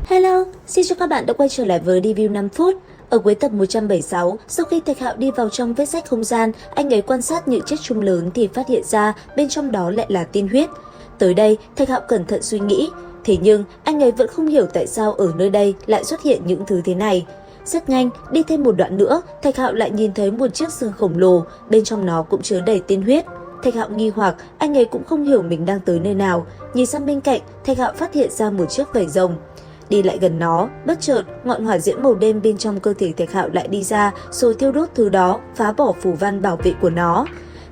Hello, xin chào các bạn đã quay trở lại với review 5 phút. Ở cuối tập 176, sau khi Thạch Hạo đi vào trong vết rách không gian, anh ấy quan sát những chiếc chum lớn thì phát hiện ra bên trong đó lại là tiên huyết. Tới đây, Thạch Hạo cẩn thận suy nghĩ, thế nhưng anh ấy vẫn không hiểu tại sao ở nơi đây lại xuất hiện những thứ thế này. Rất nhanh, đi thêm một đoạn nữa, Thạch Hạo lại nhìn thấy một chiếc xương khổng lồ, bên trong nó cũng chứa đầy tiên huyết. Thạch Hạo nghi hoặc, anh ấy cũng không hiểu mình đang tới nơi nào. Nhìn sang bên cạnh, Thạch Hạo phát hiện ra một chiếc vảy rồng. Đi lại gần nó, bất chợt, ngọn hỏa diễm màu đen bên trong cơ thể Thạch Hạo lại đi ra, rồi thiêu đốt thứ đó, phá bỏ phù văn bảo vệ của nó.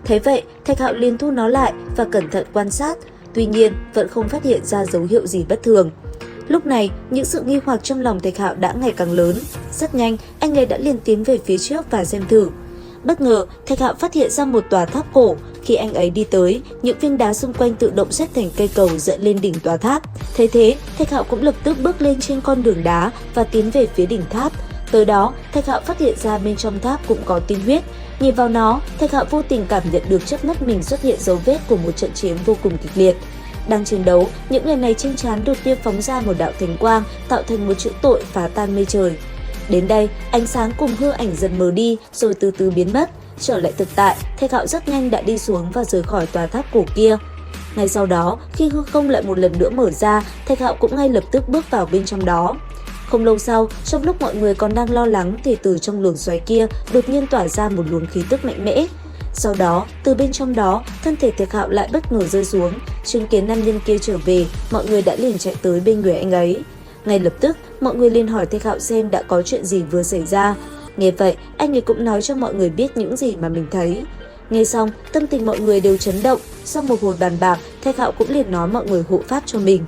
Thế vậy, Thạch Hạo liền thu nó lại và cẩn thận quan sát, tuy nhiên vẫn không phát hiện ra dấu hiệu gì bất thường. Lúc này, những sự nghi hoặc trong lòng Thạch Hạo đã ngày càng lớn. Rất nhanh, anh ấy đã liền tiến về phía trước và xem thử. Bất ngờ, Thạch Hạo phát hiện ra một tòa tháp cổ. Khi anh ấy đi tới, những viên đá xung quanh tự động xếp thành cây cầu dẫn lên đỉnh tòa tháp. Thấy thế, Thạch Hạo cũng lập tức bước lên trên con đường đá và tiến về phía đỉnh tháp. Tới đó, Thạch Hạo phát hiện ra bên trong tháp cũng có tiên huyết. Nhìn vào nó, Thạch Hạo vô tình cảm nhận được trước mắt mình xuất hiện dấu vết của một trận chiến vô cùng kịch liệt. Đang chiến đấu, những người này trên trán đột nhiên phóng ra một đạo thánh quang, tạo thành một chữ tội phá tan mây trời. Đến đây, ánh sáng cùng hư ảnh dần mờ đi rồi từ từ biến mất. Trở lại thực tại, Thạch Hạo rất nhanh đã đi xuống và rời khỏi tòa tháp cổ kia. Ngay sau đó, khi hư không lại một lần nữa mở ra, Thạch Hạo cũng ngay lập tức bước vào bên trong đó. Không lâu sau, trong lúc mọi người còn đang lo lắng thì từ trong luồng xoáy kia đột nhiên tỏa ra một luồng khí tức mạnh mẽ. Sau đó, từ bên trong đó, thân thể Thạch Hạo lại bất ngờ rơi xuống. Chứng kiến nam nhân kia trở về, mọi người đã liền chạy tới bên người anh ấy. Ngay lập tức, mọi người liền hỏi Thạch Hạo xem đã có chuyện gì vừa xảy ra. Nghe vậy, anh ấy cũng nói cho mọi người biết những gì mà mình thấy. Nghe xong, tâm tình mọi người đều chấn động. Sau một hồi bàn bạc, Thạch Hạo cũng liền nói mọi người hộ pháp cho mình.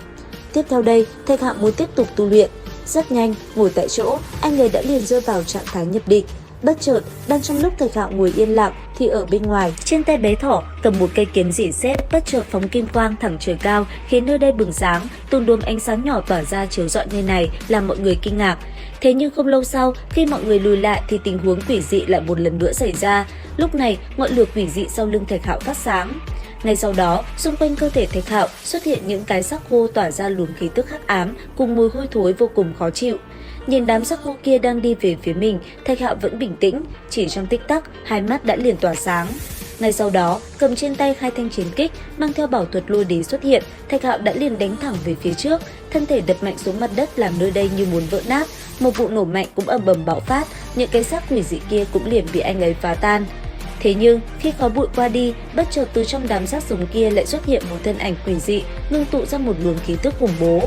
Tiếp theo đây, Thạch Hạo muốn tiếp tục tu luyện. Rất nhanh, ngồi tại chỗ, anh ấy đã liền rơi vào trạng thái nhập định. Bất chợt, đang trong lúc Thạch Hạo ngồi yên lặng thì ở bên ngoài, trên tay bé thỏ cầm một cây kiếm rỉ sét bất chợt phóng kim quang thẳng trời cao, khiến nơi đây bừng sáng, từng đốm ánh sáng nhỏ tỏa ra chiếu rọi nơi này, làm mọi người kinh ngạc. Thế nhưng không lâu sau, khi mọi người lùi lại thì tình huống quỷ dị lại một lần nữa xảy ra. Lúc này, ngọn lửa quỷ dị sau lưng Thạch Hạo phát sáng. Ngay sau đó, xung quanh cơ thể Thạch Hạo xuất hiện những cái xác khô tỏa ra luồng khí tức hắc ám cùng mùi hôi thối vô cùng khó chịu. Nhìn đám xác khô kia đang đi về phía mình, Thạch Hạo vẫn bình tĩnh, chỉ trong tích tắc, hai mắt đã liền tỏa sáng. Ngay sau đó, cầm trên tay hai thanh chiến kích, mang theo bảo thuật lôi đế xuất hiện, Thạch Hạo đã liền đánh thẳng về phía trước, thân thể đập mạnh xuống mặt đất làm nơi đây như muốn vỡ nát. Một vụ nổ mạnh cũng ầm ầm bạo phát, những cái xác quỷ dị kia cũng liền bị anh ấy phá tan. Thế nhưng, khi khói bụi qua đi, bất chợt từ trong đám xác sống kia lại xuất hiện một thân ảnh quỷ dị, ngưng tụ ra một luồng khí tức khủng bố.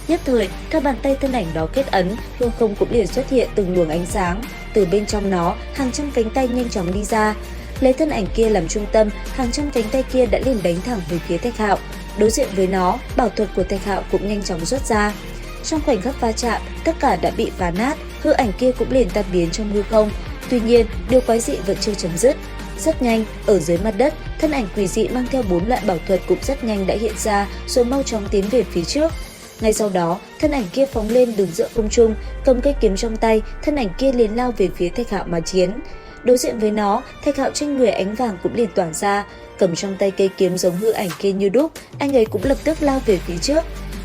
Nhất thời, theo bàn tay thân ảnh đó kết ấn, hư không cũng liền xuất hiện từng luồng ánh sáng. Từ bên trong nó, hàng trăm cánh tay nhanh chóng đi ra. Lấy thân ảnh kia làm trung tâm, hàng trăm cánh tay kia đã liền đánh thẳng về phía Thạch Hạo. Đối diện với nó, bảo thuật của Thạch Hạo cũng nhanh chóng xuất ra. Trong khoảnh khắc va chạm, tất cả đã bị phá nát, hư ảnh kia cũng liền tan biến trong hư không. Tuy nhiên, điều quái dị vẫn chưa chấm dứt. Rất nhanh, ở dưới mặt đất, thân ảnh quỷ dị mang theo 4 loại bảo thuật cũng rất nhanh đã hiện ra, rồi mau chóng tiến về phía trước. Ngay sau đó, thân ảnh kia phóng lên đứng giữa không trung, cầm cây kiếm trong tay, thân ảnh kia liền lao về phía Thạch Hạo mà chiến. Đối diện với nó, Thạch Hạo trên người ánh vàng cũng liền tỏa ra, cầm trong tay cây kiếm giống hư ảnh kia như đúc, anh ấy cũng lập tức lao về phía trước.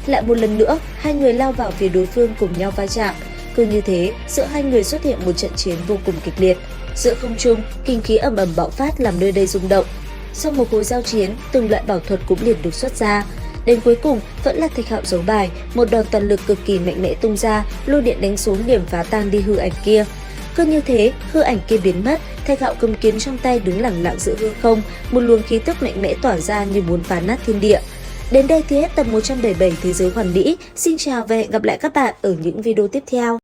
Lại một lần nữa, hai người lao vào phía đối phương cùng nhau va chạm. Cứ như thế, giữa hai người xuất hiện một trận chiến vô cùng kịch liệt. Giữa không trung, kinh khí ầm ầm bạo phát làm nơi đây rung động. Sau một hồi giao chiến, từng loại bảo thuật cũng liền được xuất ra. Đến cuối cùng, vẫn là Thạch Hạo giấu bài, một đòn toàn lực cực kỳ mạnh mẽ tung ra, lôi điện đánh xuống điểm phá tan đi hư ảnh kia. Cứ như thế, hư ảnh kia biến mất, Thạch Hạo cầm kiếm trong tay đứng lặng lặng giữa hư không, một luồng khí tức mạnh mẽ tỏa ra như muốn phá nát thiên địa. Đến đây thì hết tập 177 Thế giới hoàn mỹ. Xin chào và hẹn gặp lại các bạn ở những video tiếp theo.